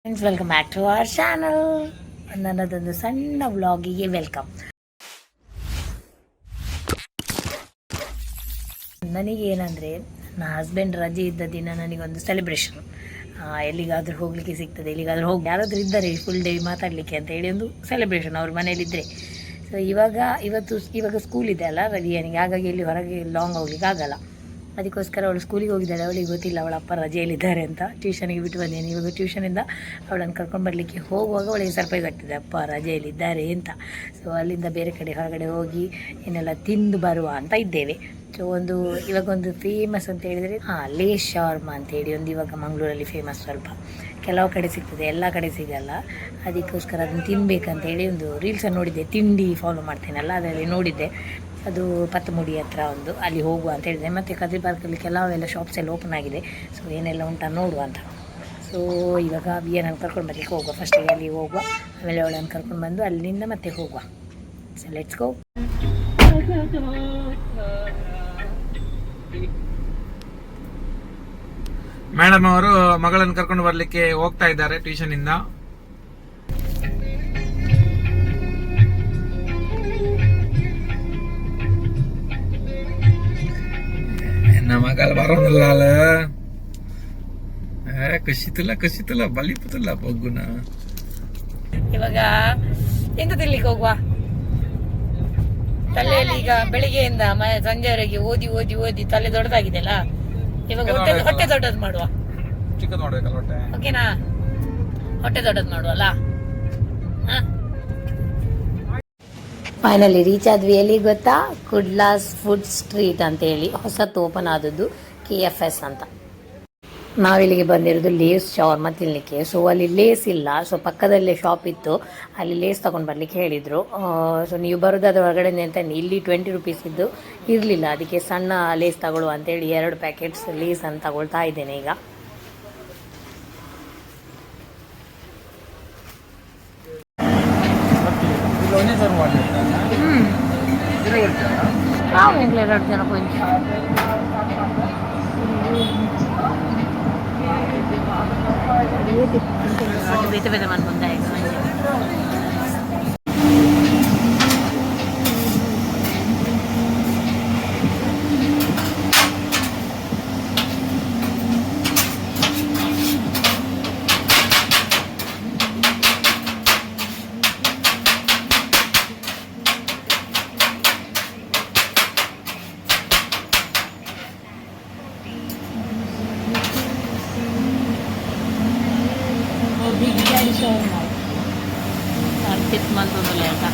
Friends, welcome back to our channel. ನನ್ನದೊಂದು ಸಣ್ಣ ವ್ಲಾಗಿಗೆ welcome. ನನಗೇನಂದರೆ, ನನ್ನ ಹಸ್ಬೆಂಡ್ ರಜೆ ಇದ್ದ ದಿನ ನನಗೊಂದು ಸೆಲೆಬ್ರೇಷನ್. ಎಲ್ಲಿಗಾದರೂ ಹೋಗಲಿಕ್ಕೆ ಸಿಗ್ತದೆ, ಎಲ್ಲಿಗಾದರೂ ಹೋಗಿ ಯಾರಾದರೂ ಇದ್ದಾರೆ ಫುಲ್ ಡೇ ಮಾತಾಡಲಿಕ್ಕೆ ಅಂತ ಹೇಳಿ ಒಂದು ಸೆಲೆಬ್ರೇಷನ್ ಅವ್ರ ಮನೇಲಿದ್ದರೆ. ಸೊ ಇವಾಗ ಸ್ಕೂಲ್ ಇದೆ ಅಲ್ಲ ರವಿಯನಿಗೆ, ಹಾಗಾಗಿ ಎಲ್ಲಿ ಹೊರಗೆ ಲಾಂಗ್ ಹೋಗ್ಲಿಕ್ಕೆ ಆಗಲ್ಲ. ಅದಕ್ಕೋಸ್ಕರ ಅವಳು ಸ್ಕೂಲಿಗೆ ಹೋಗಿದ್ದಾಳೆ. ಅವಳಿಗೆ ಗೊತ್ತಿಲ್ಲ ಅವಳ ಅಪ್ಪ ರಜೆಯಲ್ಲಿದ್ದಾರೆ ಅಂತ. ಟ್ಯೂಷನಿಗೆ ಬಿಟ್ಟು ಬಂದೇನೆ. ಇವಾಗ ಟ್ಯೂಷನಿಂದ ಅವಳನ್ನು ಕರ್ಕೊಂಡು ಬರಲಿಕ್ಕೆ ಹೋಗುವಾಗ ಅವಳಿಗೆ ಸರ್ಪ್ರೈಸ್ ಆಗ್ತಿದೆ, ಅಪ್ಪ ರಜೆಯಲ್ಲಿದ್ದಾರೆ ಅಂತ. ಸೊ ಅಲ್ಲಿಂದ ಬೇರೆ ಕಡೆ ಹೊರಗಡೆ ಹೋಗಿ ಏನೆಲ್ಲ ತಿಂದು ಬರುವ ಅಂತ ಇದ್ದೇವೆ. ಸೊ ಇವಾಗ ಒಂದು ಫೇಮಸ್ ಅಂತ ಹೇಳಿದರೆ ಲೇಸ್ ಶವರ್ಮಾ ಅಂತೇಳಿ ಇವಾಗ ಮಂಗಳೂರಲ್ಲಿ ಫೇಮಸ್. ಸ್ವಲ್ಪ ಕೆಲವು ಕಡೆ ಸಿಗ್ತದೆ, ಎಲ್ಲ ಕಡೆ ಸಿಗಲ್ಲ. ಅದಕ್ಕೋಸ್ಕರ ಅದನ್ನು ತಿನ್ನಬೇಕಂತೇಳಿ ಒಂದು ರೀಲ್ಸನ್ನು ನೋಡಿದ್ದೆ. ತಿಂಡಿ ಫಾಲೋ ಮಾಡ್ತೇನಲ್ಲ, ಅದರಲ್ಲಿ ನೋಡಿದ್ದೆ. ಅದು ಪತ್ತಮುಡಿ ಹತ್ರ ಅಲ್ಲಿ ಹೋಗುವ ಅಂತ ಹೇಳಿದೆ. ಮತ್ತು ಕದ್ರಿ ಪಾರ್ಕಲ್ಲಿ ಕೆಲವೆಲ್ಲ ಶಾಪ್ಸ್ ಎಲ್ಲ ಓಪನ್ ಆಗಿದೆ. ಸೊ ಏನೆಲ್ಲ ಉಂಟ ನೋಡುವ ಅಂತ. ಸೊ ಇವಾಗ ಬಿಯನನ್ನು ಕರ್ಕೊಂಡು ಬರಲಿಕ್ಕೆ ಹೋಗುವ. ಫಸ್ಟಿಗೆ ಅಲ್ಲಿ ಹೋಗುವ, ಆಮೇಲೆ ಅವಳನ್ನು ಕರ್ಕೊಂಡು ಬಂದು ಅಲ್ಲಿಂದ ಮತ್ತೆ ಹೋಗುವ. So let's go. ಮೇಡಮ್ ಅವರು ಮಗಳನ್ನು ಕರ್ಕೊಂಡು ಬರ್ಲಿಕ್ಕೆ ಹೋಗ್ತಾ ಇದ್ದಾರೆ ಟ್ಯೂಷನ್ ಇಂದ. ಮಗಲ್ ಬರೋದಿಲ್ಲ ಅಲ್ಲ, ಕಸಿತಲ್ಲ ಬಲಿಪುತ್ತಲ್ಲ ಬಗ್ಗುನ. ಇವಾಗ ಎಂತ ತಿನ್ಲಿಕ್ಕೆ ಹೋಗುವ? ತಲೆಯಲ್ಲಿ ಈಗ ಬೆಳಿಗ್ಗೆಯಿಂದ ಸಂಜೆವರೆಗೆ ಓದಿ ಓದಿ ಓದಿ ತಲೆ ದೊಡ್ಡದಾಗಿದೆ ಅಲ್ಲ. ಇವಾಗ ಹೊಟ್ಟೆ ದೊಡ್ಡದು ಮಾಡುವ. ಚಿಕ್ಕದ್ ಮಾಡ್ಬೇಕಲ್ಲ ಹೊಟ್ಟೆ. ಓಕೆನಾ? ಹೊಟ್ಟೆ ದೊಡ್ಡದು ಮಾಡುವಲ್ಲ. ಫೈನಲಿ ರೀಚ್ ಆದ್ವಿ. ಎಲ್ಲಿ ಗೊತ್ತಾ? ಕುಡ್ಲಾಸ್ ಫುಡ್ ಸ್ಟ್ರೀಟ್ ಅಂತ ಹೇಳಿ ಹೊಸತ್ತು ಓಪನ್ ಆದದ್ದು, KFS ಅಂತ. ನಾವಿಲ್ಲಿಗೆ ಬಂದಿರೋದು ಲೇಸ್ ಶವರ್ಮಾ ತಿನ್ನಲಿಕ್ಕೆ. ಸೊ ಅಲ್ಲಿ ಲೇಸ್ ಇಲ್ಲ. ಸೊ ಪಕ್ಕದಲ್ಲೇ ಶಾಪ್ ಇತ್ತು, ಅಲ್ಲಿ ಲೇಸ್ ತೊಗೊಂಡು ಬರಲಿಕ್ಕೆ ಹೇಳಿದರು. ಸೊ ನೀವು ಬರೋದಾದ್ರೆ ಹೊರಗಡೆ ಅಂತ ಇಲ್ಲಿ 20 ರೂಪೀಸ್ ಇದ್ದು ಇರಲಿಲ್ಲ. ಅದಕ್ಕೆ ಸಣ್ಣ ಲೇಸ್ ತಗೊಳ್ಳುವ ಅಂತೇಳಿ 2 ಪ್ಯಾಕೆಟ್ಸ್ ಲೇಸ್ ಅಂತ ತಗೊಳ್ತಾ ಇದ್ದೇನೆ ಈಗ. ಬೇತೆ ಬೇತೆ ಮಾಡ್ಕೊಂತ ಈಗ अर्पित मंथ लेता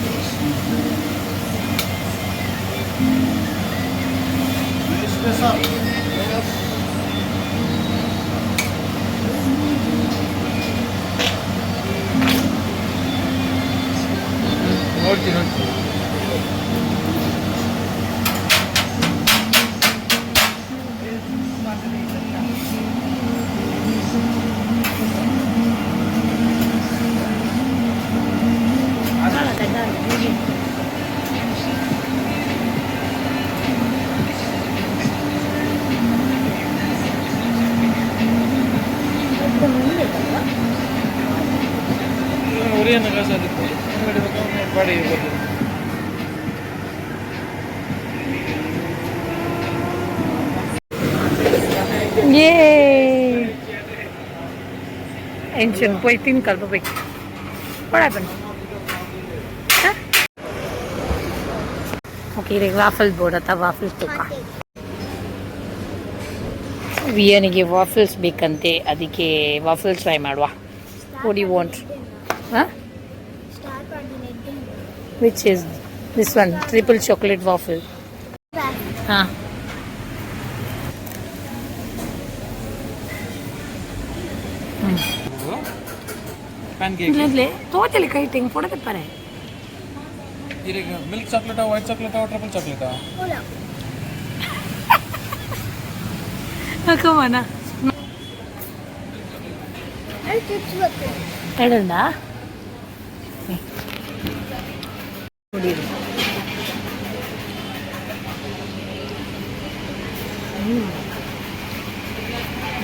Enchen, poi tin kalbo bek. What happened? Huh? Okay, the waffle board ata waffles tukka. ವಿಯನಿಗೆ ವಾಫಲ್ಸ್ ಬೇಕಂತೆ, ಅದಕ್ಕೆ ವಾಫಲ್ಸ್ ಟ್ರೈ ಮಾಡುವ. What do you want? Huh? Which is this one? Triple chocolate waffle. Huh? Pancake ತೋಚಲಿ ಕೈ ತೆಂಗ್ ಕೊಡದೆ ಪರೆ. ಈಗ ಮಿಲ್ಕ್ ಚಾಕ್ಲೇಟಾ, ವೈಟ್ ಚಾಕ್ಲೇಟಾ, ಟ್ರಿಪಲ್ ಚಾಕ್ಲೇಟಾ? ಹಾಕವನ ಎಡಂಡ ಕುಡೀರಿ.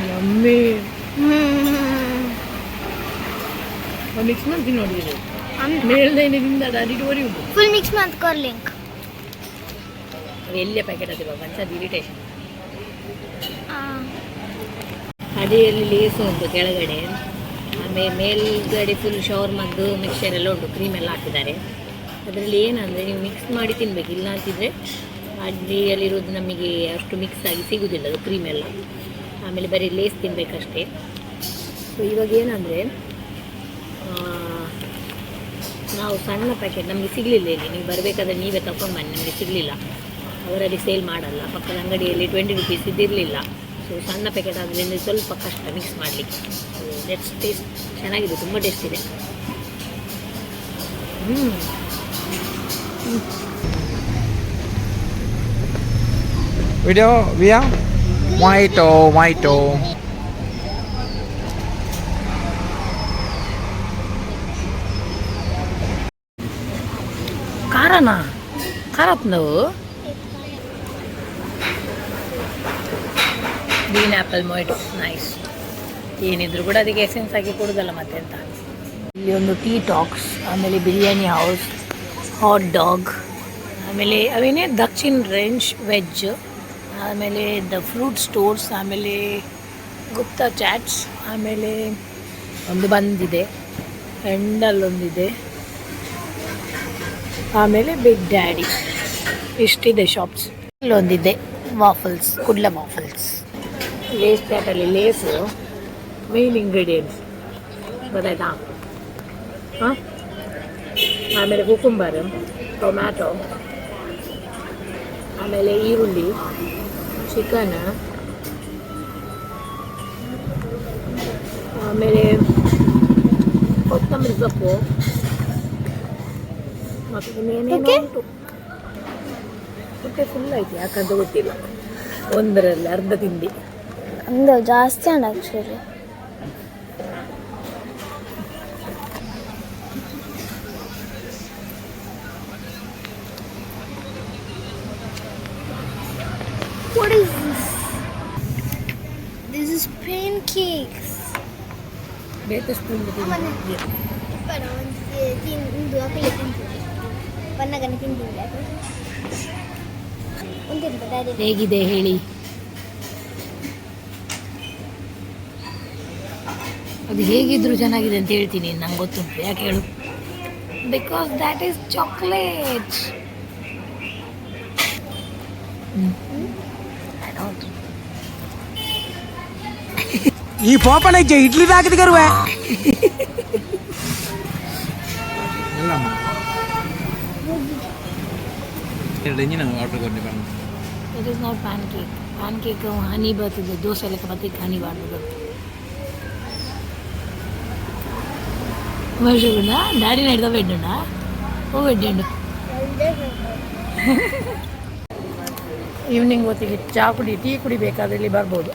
ಯಮ್ಮಿ. ಮಿಕ್ಸ್ ಮಾಡ್ತೀನಿ ನೋಡಿದ್ರೆ ಮೇಲ್ದೈನದಿಂದ ಅಡಿಟುವರಿ ಉಂಟು ಫುಲ್ ಮಿಕ್ಸ್ ಮಾಡ್ಕೊರ್ ಲಿಂಕ್ ಎಲ್ಲಿಯ ಪ್ಯಾಕೆಟ್ ಅದು ಮಂಚದ ಇರಿಟೇಷನ್. ಅಡಿಯಲ್ಲಿ ಲೇಸು ಉಂಟು ಕೆಳಗಡೆ, ಆಮೇಲೆ ಮೇಲ್ಗಡೆ ಫುಲ್ ಶವರ್ ಮದ್ದು ಮಿಕ್ಸ್ಚರ್ ಎಲ್ಲ ಉಂಟು, ಕ್ರೀಮ್ ಎಲ್ಲ ಹಾಕಿದ್ದಾರೆ. ಅದರಲ್ಲಿ ಏನಂದರೆ ನೀವು ಮಿಕ್ಸ್ ಮಾಡಿ ತಿನ್ಬೇಕು, ಇಲ್ಲ ಅಂತಿದ್ರೆ ಅಡಿಯಲ್ಲಿರೋದು ನಮಗೆ ಅಷ್ಟು ಮಿಕ್ಸ್ ಆಗಿ ಸಿಗೋದಿಲ್ಲ ಅದು ಕ್ರೀಮ್ ಎಲ್ಲ. ಆಮೇಲೆ ಬರೀ ಲೇಸ್ ತಿನ್ನಬೇಕಷ್ಟೇ. ಸೊ ಇವಾಗ ಏನಂದರೆ ನಾವು ಸಣ್ಣ ಪ್ಯಾಕೆಟ್ ನಮಗೆ ಸಿಗಲಿಲ್ಲ ಇಲ್ಲಿ, ನೀವು ಬರಬೇಕಾದ್ರೆ ನೀವೇ ತಗೊಂಡು ಬನ್ನಿ, ನಮಗೆ ಸಿಗಲಿಲ್ಲ, ಅವರಲ್ಲಿ ಸೇಲ್ ಮಾಡಲ್ಲ, ಪಕ್ಕದ ಅಂಗಡಿಯಲ್ಲಿ 20 ರೂಪೀಸ್ ಇದ್ದಿರಲಿಲ್ಲ. ಸೊ ಸಣ್ಣ ಪ್ಯಾಕೆಟ್ ಆದ್ದರಿಂದ ಸ್ವಲ್ಪ ಕಷ್ಟ ಮಿಕ್ಸ್ ಮಾಡಲಿಕ್ಕೆ. ಸೊ ನೆಕ್ಸ್ಟ್ ಟೇಸ್ಟ್ ಚೆನ್ನಾಗಿದೆ, ತುಂಬ ಟೇಸ್ಟ್ ಇದೆ. ವಿಡಿಯೋ ವಿಯಾ ವೈಟೋ ಖಾರನಾ ಖಾರತ್ ನಾವು ಗ್ರೀನ್ ಆ್ಯಪಲ್ ಮೊಯ್ಟೋ ನೈಸ್. ಏನಿದ್ರು ಕೂಡ ಅದಕ್ಕೆ ಎಸೆನ್ಸ್ ಆಗಿ ಕೊಡೋದಲ್ಲ ಮತ್ತೆ ಅಂತ. ಇಲ್ಲಿ ಒಂದು ಟೀ ಟಾಕ್ಸ್, ಆಮೇಲೆ ಬಿರಿಯಾನಿ ಹೌಸ್, ಹಾಟ್ ಡಾಗ್, ಆಮೇಲೆ ಅವೇನೇ ದಕ್ಷಿಣ್ ರೇಂಜ್ ವೆಜ್, ಆಮೇಲೆ ದ ಫ್ರೂಟ್ ಸ್ಟೋರ್ಸ್, ಆಮೇಲೆ ಗುಪ್ತಾ ಚಾಟ್ಸ್, ಆಮೇಲೆ ಒಂದು ಬಂದಿದೆ, ಎಂಡಲ್ಲೊಂದಿದೆ, ಆಮೇಲೆ ಬಿಗ್ ಡ್ಯಾಡಿ, ಇಷ್ಟಿದೆ ಶಾಪ್ಸ್. ಇಲ್ಲೊಂದಿದೆ ವಾಫಲ್ಸ್, ಕುಡ್ಲ ವಾಫಲ್ಸ್. ಲೇಸ್ ಪ್ಯಾಟಲ್ಲಿ ಲೇಸು ಮೇನ್ ಇಂಗ್ರೀಡಿಯೆಂಟ್ಸ್ ಗೊತ್ತಾಯ್ತಾ. ಹಾಂ, ಆಮೇಲೆ ಕುಕುಂಬರ್, ಟೊಮ್ಯಾಟೊ, ಆಮೇಲೆ ಈರುಳ್ಳಿ, ಚಿಕನ್, ಆಮೇಲೆ ಕೊತ್ತಂಬರಿ ಸೊಪ್ಪು, ಮತ್ತು ಇನ್ನೇನೇನೋ ಉಂಟು. ಹೊಟ್ಟೆ ಫುಲ್ ಆಯ್ತು, ಯಾಕಂತ ಗೊತ್ತಿಲ್ಲ, ಒಂದರಲ್ಲಿ ಅರ್ಧ ತಿಂಡಿ. ಒಂದು ಜಾಸ್ತಿ ಉಂಟು actually. What is this? This is pancakes. ಬೇರೆ ಸ್ಪೂನ್ Pero ಒಂದು ಅಕ್ಕಿ ತಿಂತೀನಿ, ಬನ್ನಗನೆ ತಿಂತೀನಿ. ಹೇಗಿದೆ ಹೇಳಿ? ಅದು ಹೇಗಿದ್ರು ಚೆನ್ನಾಗಿದೆ ಅಂತ ಹೇಳ್ತೀನಿ, ನಂಗೆ ಗೊತ್ತುಂಟು. ಯಾಕೆ ಹೇಳು? Because that is chocolate. ಈ ಪಾಪನ ಇಡ್ಲಿ ಹಾಕಿದ ಕರುವೆ it is not pancake. Pancake honey ಬರ್ತದೆ, ದೋಸೆ ಲೆಕ್ಕ ಬರ್ತಕ್ಕೆ ಹನಿ ಬಾರ್ದು. ಮೈಸೂರಿನ ಡ್ಯಾಡಿ ನಡ್ದ ಬೆಡ್ಡುಂಡ ಓ ಬೆಡ್ಡು. ಈವ್ನಿಂಗ್ ಹೊತ್ತಿಗೆ ಚಹಾ ಕುಡಿ, ಟೀ ಕುಡಿಬೇಕಾದ್ರೆ ಇಲ್ಲಿ ಬರ್ಬೋದು.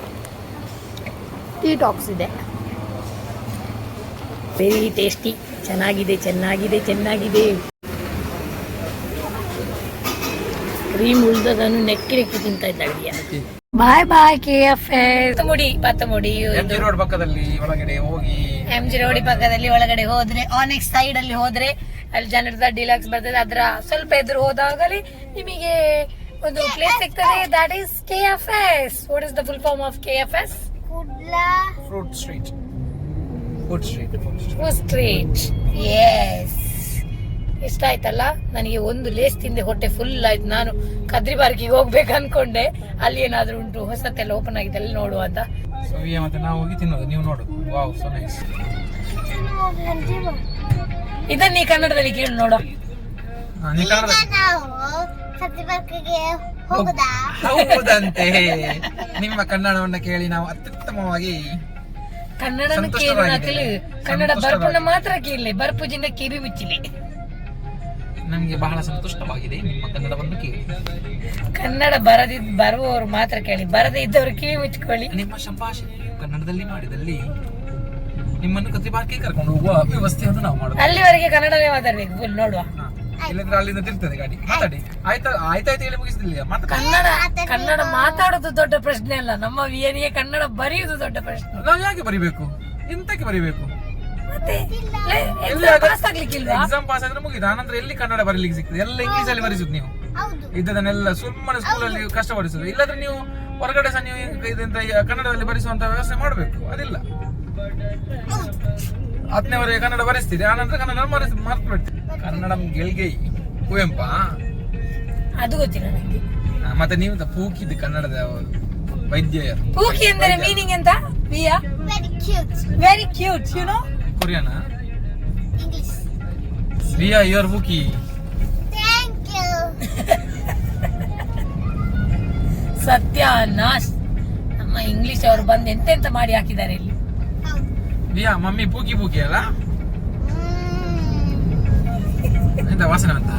ಟೀ ಟಾಕ್ಸ್ ಇದೆ, ವೆರಿ ಟೇಸ್ಟಿ, ಚೆನ್ನಾಗಿದೆ ಚೆನ್ನಾಗಿದೆ ಚೆನ್ನಾಗಿದೆ. ಕ್ರೀಮ್ ಉಳ್ದದನ್ನು ನೆಕ್ಕಿ ನೆಕ್ಕಿ ತಿಂತಾ ಇದ್ದಾಳೆ. ಬಾಯ್ ಬಾಯ್ KFS. ಪತ್ತಮುಡಿ ರೋಡ್ ಪಕ್ಕದಲ್ಲಿ ಒಳಗಡೆ ಹೋಗಿ, MG ರೋಡ್ ಪಕ್ಕದಲ್ಲಿ ಒಳಗಡೆ ಹೋದ್ರೆ, ಆನೆಕ್ಸ್ ಸೈಡ್ ಅಲ್ಲಿ ಹೋದ್ರೆ ಅಲ್ಲಿ ಜನರದ ಡಿಲಕ್ಸ್ ಬರ್ತದೆ, ಅದರ ಸ್ವಲ್ಪ ಎದುರು ಹೋದಾಗಲಿ ನಿಮಗೆ ಒಂದು ಪ್ಲೇಸ್ ಸಿಗ್ತದೆ, that is KFS. What is the full form of KFS? Fruit street. Food street. Yes, ಇಷ್ಟ ಆಯ್ತಲ್ಲ. ನನಗೆ ಒಂದು ಲೇಸ್ ತಿಂದೆ, ಹೊಟ್ಟೆ ಫುಲ್ ಆಯ್ತು. ನಾನು ಕದ್ರಿ ಪಾರ್ಕಿಗೆ ಹೋಗ್ಬೇಕು ಅನ್ಕೊಂಡೆ, ಅಲ್ಲಿ ಏನಾದ್ರೂ ಉಂಟು ಹೊಸತೆಲ್ಲ ಓಪನ್ ಆಗಿದೆ, ಅಲ್ಲಿ ನೋಡುವ ಅಂತ. ಮತ್ತೆ ನಾವು ಹೋಗಿ ತಿನ್ನೋದು, ನೀವು ನೋಡು. Wow, so nice. ಇದನ್ನ ನೀ ಕನ್ನಡದಲ್ಲಿ ಕೇಳಿ ನೋಡು. ಹೌದಂತೆ, ನಿಮ್ಮ ಕನ್ನಡವನ್ನ ಕೇಳಿ ನಾವು ಅತ್ಯುತ್ತಮವಾಗಿ ಕನ್ನಡನ ಕೇಳಿ, ಕನ್ನಡ ಬರ್ಪನ್ನ ಮಾತ್ರ ಕೇಳಿ, ಬರ್ಪುಜಿಂದ ಕಿವಿ ಮುಚ್ಚಿಲಿ. ನಮಗೆ ಬಹಳ ಸಂತುಷ್ಟವಾಗಿದೆ ನಿಮ್ಮ ಕನ್ನಡವನ್ನು ಕೇಳಿ. ಕನ್ನಡ ಬರುವವರು ಮಾತ್ರ ಕೇಳಿ, ಬರದೇ ಇದ್ದವರು ಕಿವಿ ಮುಚ್ಕೊಳ್ಳಿ. ನಿಮ್ಮ ಸಂಭಾಷಣೆ ಕನ್ನಡದಲ್ಲಿ ಮಾಡಿದಲ್ಲಿ ನಿಮ್ಮನ್ನು ಕದ್ರಿಪಾರ್ಕೆ ಕರ್ಕೊಂಡು ಹೋಗುವ ವ್ಯವಸ್ಥೆಯನ್ನು ನಾವು ಮಾಡುವ. ಅಲ್ಲಿವರೆಗೆ ಕನ್ನಡವೇ ಮಾತಾಡ್ಬೇಕು ಫುಲ್, ನೋಡುವ. ಇಲ್ಲಂದ್ರೆ ಅಲ್ಲಿಂದ ತಿರ್ತದೆ ಗಾಡಿ. ಮಾತಾಡಿ, ಆಯ್ತಾಯ್ತು ಹೇಳಿ ಮುಗಿಸಿದಿಲ್ಲ. ಕನ್ನಡ ಮಾತಾಡೋದು ದೊಡ್ಡ ಪ್ರಶ್ನೆ ಅಲ್ಲ, ನಮ್ಮ ವಿಯನಿಗೆ ಕನ್ನಡ ಬರೆಯುವುದು ದೊಡ್ಡ ಪ್ರಶ್ನೆ. ನಾವು ಯಾಕೆ ಬರಿಬೇಕು? ಎಂತಕ್ಕೆ ಬರಿಬೇಕು? ಮತ್ತೆ ಪಾಸ್ ಆಗ್ಲಿಕ್ಕಿಲ್ವಾ? ಎಕ್ಸಾಮ್ ಪಾಸ್ ಆದ್ರೆ ಮುಗಿದ ಆನಂತರ ಎಲ್ಲಿ ಕನ್ನಡ ಬರೀಲಿಕ್ಕೆ ಸಿಗ್ತದೆ? ಎಲ್ಲ ಇಂಗ್ಲಿಷ್ ಅಲ್ಲಿ ಬರೀಸುದು ನೀವು. ಹೌದು. ಇದ್ದದನ್ನೆಲ್ಲ ಸುಮ್ಮನೆ ಸ್ಕೂಲಲ್ಲಿ ಕಷ್ಟಪಡಿಸುದು. ಇಲ್ಲಾದ್ರೆ ನೀವು ಹೊರಗಡೆ ಸಹ ನೀವು ಇದೆಂತ ಕನ್ನಡದಲ್ಲಿ ಬರೆಸುವಂತ ವ್ಯವಸ್ಥೆ ಮಾಡಬೇಕು. ಅದಿಲ್ಲ. 10ನೇವರೆಗೆ ಕನ್ನಡ ಬರೆಸ್ತೀರಿ, ಆನಂತರ ಕನ್ನಡ ಮರ್ತು ಬಿಡ್ತೀರಿ. ಕನ್ನಡ ಗೆಲ್ಗೆ ಕುವೆಂಪ ಅದು ಗೊತ್ತಿಲ್ಲ ನನಗೆ. ಮತ್ತೆ ನೀವು ಪೂಕಿದ್ದು ಕನ್ನಡದ ವೈದ್ಯ ಯಾರು? ಪೂಕಿ ಅಂದರೆ ಮೀನಿಂಗ್ ಎಂತ? Viya Very cute. Very cute, you know. ಕೊರಿಯನಾ? English. Viya your pookie. Thank you. ಸತ್ಯನಾಶ್. ನಮ್ಮ ಇಂಗ್ಲಿಷ್ ಅವರು ಬಂದು ಎಂತೆಂತ ಮಾಡಿ ಹಾಕಿದ್ದಾರೆ ಇಲ್ಲಿ. ಹೌದು. ವಿಯಾ ಮಮ್ಮಿ ಪೂಕಿ ಪೂಕಿ ಅಲ್ಲ? Mm. ಎಂತ ವಾಸನೆ ಅಂತ?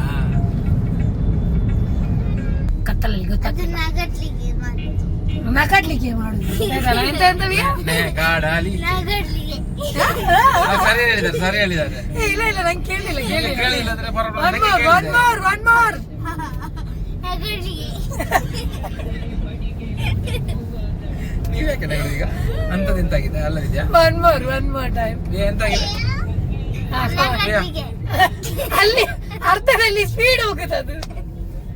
ಕತ್ತಲಲ್ಲಿ ಅದು ಗೊತ್ತಾಗ್ತದೆ. ನಗಡ್ಲಿಗೆ ಮಾಡುದು. ನಗಾಡ್ಲಿಕ್ಕೆ ಮಾಡುದು ಆಯ್ತಲ್ಲ? ಎಂತ ಎಂತ ವಿಯಾ? ಗಾಡಲಿ. ನಗಡ್ಲಿಗೆ. ಸರಿ ಹೇಳಿದ್ದಾರೆ, ಸರಿ ಹೇಳಿದ್ದಾರೆ. ಇಲ್ಲ ಇಲ್ಲ ನಂಗೆ ಕೇಳಿಲ್ಲ ಕೇಳಿಲ್ಲ ಅಂದ್ರೆ ಪರವಾಗಿಲ್ಲ. ಒನ್ ಮೋರ್ ನಗಡ್ಲಿಗೆ. ನೀವ್ ಯಾಕೆ ನಗಡಿ ಈಗ? ಅಂತದ್ ಎಂತಾಗಿದೆ? ಅಲ್ಲ ಇದೆಯಾ? One more time. ಎಂತಾಗಿದೆ? ನಗಡ್ಲಿಗೆ. ಅಲ್ಲಿ ಅರ್ಥದಲ್ಲಿ ಸ್ಪೀಡ್ ಹೋಗುತ್ತೆ ಅದು.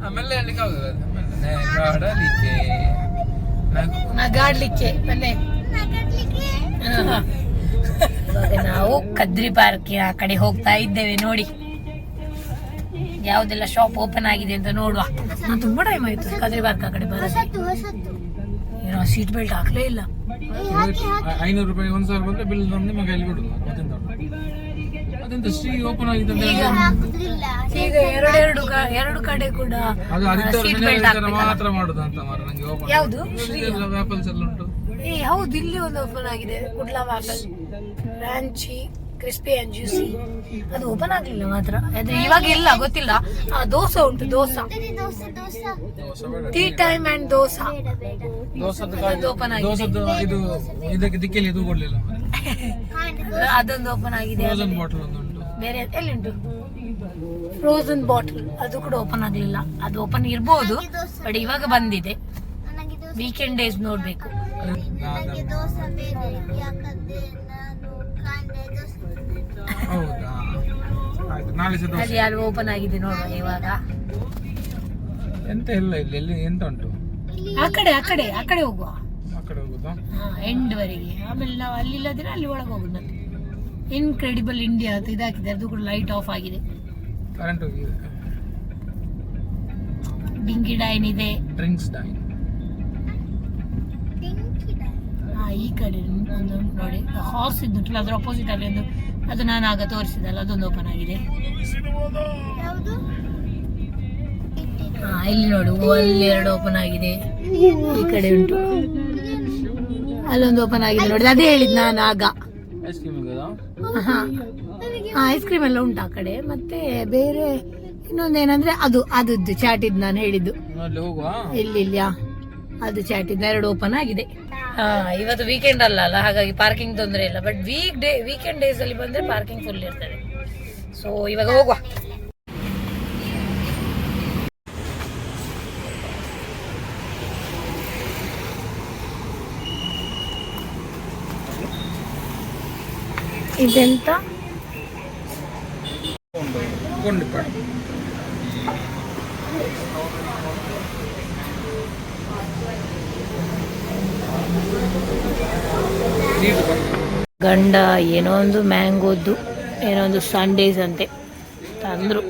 ಆಮೇಲೆ ಹೇಳಿಕ್ಕೆ ಆಗುದು. ಗಾಡಲಿಕ್ಕೆ ನಗಾಡ್ಲಿಕ್ಕೆ ಬನ್ನಿ. ನಗಡ್ಲಿಗೆ. ಇವಾಗ ನಾವು ಕದ್ರಿ ಪಾರ್ಕ್ ಆ ಕಡೆ ಹೋಗ್ತಾ ಇದ್ದೇವೆ. ನೋಡಿ ಯಾವ್ದೆಲ್ಲ ಶಾಪ್ ಓಪನ್ ಆಗಿದೆ ಅಂತ ನೋಡುವ. ನಾನು ತುಂಬಾ ಟೈಮ್ ಆಯ್ತು ಕದ್ರಿ ಪಾರ್ಕ್ ಆ ಕಡೆ ಬರೋದು. ಹೊಸತ್ತು. ಏನೋ ಸೀಟ್ ಬೆಲ್ಟ್ ಹಾಕ್ಲೇ ಇಲ್ಲ. 500 ರೂಪಾಯಿ 1000 ಬಂದ್ರೆ ಬಿಲ್ ನಿಮ್ಮ ಕೈಲಿ ಬಿಡುದು. ಮತ್ತೆಂತ ಅದೆಂತ ಶ್ರೀ ಓಪನ್ ಆಗಿದೆ ಅಂತ ಈಗ ಹಾಕುದಿಲ್ಲ. ಈಗ ಎರಡು ಕಡೆ ಕೂಡ ಅದು ಸೀಟ್ ಬೆಲ್ಟ್ ಆದಿತ್ಯವಾರ ಮಾತ್ರ ಮಾಡುದು ಅಂತ ಮಾರ. ನಂಗೆ ಓಪನ್ ಯಾವುದು? ವ್ಯಾಪಲ್ಸ್ ಎಲ್ಲ ಉಂಟು. ಹೌದು, ಇಲ್ಲಿ ಒಂದು ಓಪನ್ ಆಗಿದೆ. ಕುಡ್ಲಾ ವ್ಯಾಪಲ್, ರಾಂಚಿ, ಕ್ರಿಸ್ಪಿ ಅಂಡ್ ಜ್ಯೂಸಿ. ಅದು ಓಪನ್ ಆಗ್ಲಿಲ್ಲ ಮಾತ್ರ. ಆದ್ರೆ ಇವಾಗ ಇಲ್ಲ ಗೊತ್ತಿಲ್ಲ. ದೋಸೆ ಉಂಟು, dosa, tea time and dosa. ಅದೊಂದು ಓಪನ್ ಆಗಿದೆ. ದೋಸದ್ದು ಇದು ಇದಕ್ಕೆ ದಿಕ್ಕಲ್ಲಿ ಇದು ಕೊಡ್ಲಿಲ್ಲ. ಅದೊಂದು ಓಪನ್ ಆಗಿದೆ. ಫ್ರೋಸನ್ ಬಾಟಲ್ ಒಂದು ಉಂಟು. ಬೇರೆ ಎಲ್ಲಿ ಉಂಟು? ಫ್ರೋಸನ್ ಬಾಟಲ್ ಅದು ಕೂಡ ಓಪನ್ ಆಗ್ಲಿಲ್ಲ. ಅದು ಓಪನ್ ಇರ್ಬೋದು, ಬಟ್ ಇವಾಗ ಬಂದಿದೆ. ವೀಕೆಂಡ್ ಡೇಸ್ ನೋಡ್ಬೇಕು. ನನಗೆ ದೋಸೆ ಬೇರೆ. ಯಾಕಂದ್ರೆ ನಾನು ಕಾಂಡೆ ದೋಸೆ. ಹೌದಾ? ಆಯ್ತು, ನಾಳೆ ಸಹ ಅಲ್ಲಿ ಯಾರು ಓಪನ್ ಆಗಿದೆ ನೋಡುವ ಇವಾಗ. ಎಂತ ಇಲ್ಲ ಇಲ್ಲಿ. ಎಲ್ಲಿ ಎಂತ ಉಂಟು? ಆ ಕಡೆ ಹೋಗುವ. ಆ ಕಡೆ ಹೋಗುದಾ? ಎಂಡ್ ವರೆಗೆ. ಆಮೇಲೆ ನಾವು ಅಲ್ಲಿ ಇಲ್ಲದಿದ್ರೆ ಅಲ್ಲಿ ಒಳಗೆ ಹೋಗುದು. ಮತ್ತೆ ಇನ್ಕ್ರೆಡಿಬಲ್ ಇಂಡಿಯಾ ಅಂತ ಇದಾಕಿದೆ, ಅದು ಕೂಡ ಲೈಟ್ ಆಫ್ ಆಗಿದೆ. ಕರೆಂಟ್ ಹೋಗಿದೆ. ಡಿಂಗಿ ಡೈನ್ ಇದೆ. Drinks dine. ಈ ಕಡೆ ಒಂದು ನೋಡಿ ಹಾರ್ಸ್ ಇದ್ದುಂಟಲ್ಲ, ಅದ್ರ ಅಪೋಸಿಟ್ ಅಲ್ಲಿ ಒಂದು, ಅದು ನಾನು ಆಗ ತೋರಿಸಿದಲ್ಲ, ಅದೊಂದು ಓಪನ್ ಆಗಿದೆ. ಯಾವುದು? ಇಲ್ಲಿ ನೋಡು, ಅಲ್ಲಿ 2 ಓಪನ್ ಆಗಿದೆ. ಈ ಕಡೆ ಉಂಟು, ಅಲ್ಲೊಂದು ಓಪನ್ ಆಗಿದೆ ನೋಡಿ. ಅದೇ ಹೇಳಿದ್ ನಾನು ಆಗ. ಐಸ್ ಕ್ರೀಮ್ ಇದೆಯಾ? ಐಸ್ ಕ್ರೀಮ್ ಎಲ್ಲ ಉಂಟು ಆ ಕಡೆ. ಮತ್ತೆ ಬೇರೆ ಇನ್ನೊಂದೇನಂದ್ರೆ ಅದದ್ದು ಚಾಟಿದ್ ನಾನು ಹೇಳಿದ್ದು. ಅಲ್ಲಿ ಹೋಗುವ. ಇಲ್ಲಿ ಅದು ಚಾಟಿದ್ 2 ಓಪನ್ ಆಗಿದೆ. ಇವತ್ತು ವೀಕೆಂಡ್ ಅಲ್ಲ, ಹಾಗಾಗಿ ಪಾರ್ಕಿಂಗ್ ತೊಂದರೆ ಇಲ್ಲ. ಬಟ್ ವೀಕೆಂಡ್ ಡೇಸ್ ಅಲ್ಲಿ ಬಂದ್ರೆ ಪಾರ್ಕಿಂಗ್ ಫುಲ್ ಇರ್ತದೆ. ಸೊ ಇವಾಗ ಹೋಗುವ. ಇದೆಂತ? ಗಂಡ ಏನೋ ಒಂದು ಮ್ಯಾಂಗೋದ್ದು ಏನೋ ಒಂದು ಸಂಡೇಸ್ ಅಂತೆ ತಂದ್ರು.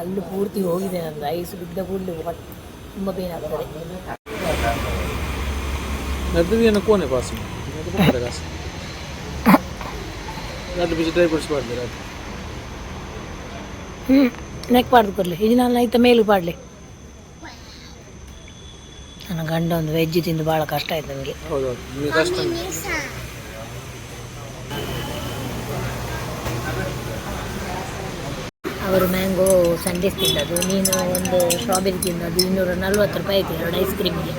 ಅಲ್ಲೂ ಪೂರ್ತಿ ಹೋಗಿದೆ ನಂದು. ಐಸ್ ಬಿದ್ದ ಕೂಡಲೇ ತುಂಬ ಪೇನ್ ಆಗ್ತದೆ. ನೆಕ್ ಪಾಡ್ದು ಕೊಡ್ಲಿ, ಇದು ನಾನು ಐತ ಮೇಲೂ ಪಾಡ್ಲಿ. ನನ್ನ ಗಂಡ ಒಂದು ವೆಜ್ ತಿಂದು ಭಾಳ ಕಷ್ಟ ಆಯ್ತು ನನಗೆ. ಅವರು ಮ್ಯಾಂಗೋ ಸಂಡೇಸ್ ತಿಂದದ್ದು, ನೀನು ಒಂದು ಸ್ಟ್ರಾಬೆರಿ ತಿಂದದ್ದು. 240 ರೂಪಾಯಿ ಆಯ್ತು 2 ಐಸ್ ಕ್ರೀಮಿಗೆ.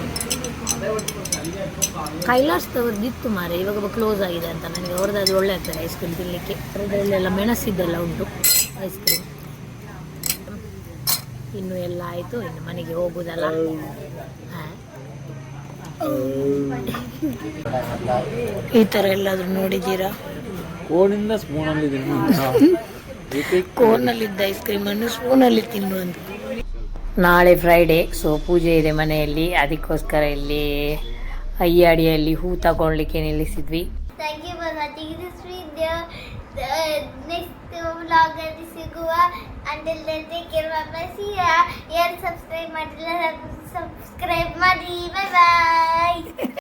ಕೈಲಾಸದವ್ರದ್ದು ಇತ್ತು ಮಾರೆ, ಇವಾಗ ಕ್ಲೋಸ್ ಆಗಿದೆ ಅಂತ. ನನಗೆ ಅವ್ರದ್ದು ಒಳ್ಳೆ ಆಗ್ತದೆ ಐಸ್ ಕ್ರೀಮ್ ತಿನ್ನಲಿಕ್ಕೆ. ಅದರಲ್ಲೆಲ್ಲ ಮೆಣಸಿದ್ದೆಲ್ಲ ಉಂಟು ಐಸ್ ಕ್ರೀಮ್. ಇನ್ನು ಎಲ್ಲ ಆಯಿತು, ಇನ್ನು ಮನೆಗೆ ಹೋಗುದಲ್ಲ. ಈ ಥರ ಎಲ್ಲಾದರೂ ನೋಡಿದ್ದೀರಾ? ಕೋನಿಂದ ಸ್ಪೂನಲ್ಲಿ ಕೋನ್ನಲ್ಲಿದ್ದ ಐಸ್ ಕ್ರೀಮನ್ನು ಸ್ಪೂನಲ್ಲಿ ತಿನ್ನುವಂತ. ನಾಳೆ ಫ್ರೈಡೇ, ಸೊ ಪೂಜೆ ಇದೆ ಮನೆಯಲ್ಲಿ. ಅದಕ್ಕೋಸ್ಕರ ಇಲ್ಲಿ ಅಯ್ಯಾಡಿಯಲ್ಲಿ ಹೂ ತಗೊಳ್ಳಿಕ್ಕೆ ನಿಲ್ಲಿಸಿದ್ವಿ. Thank you for watching this video. Next vlog ಅಲ್ಲಿ ಸಿಗುವ. Until then, take care. Bye. See ya. ಯಾರು ಸಬ್ಸ್ಕ್ರೈಬ್ ಮಾಡಿಲ್ಲ ಸಬ್ಸ್ಕ್ರೈಬ್ ಮಾಡಿ. Bye bye.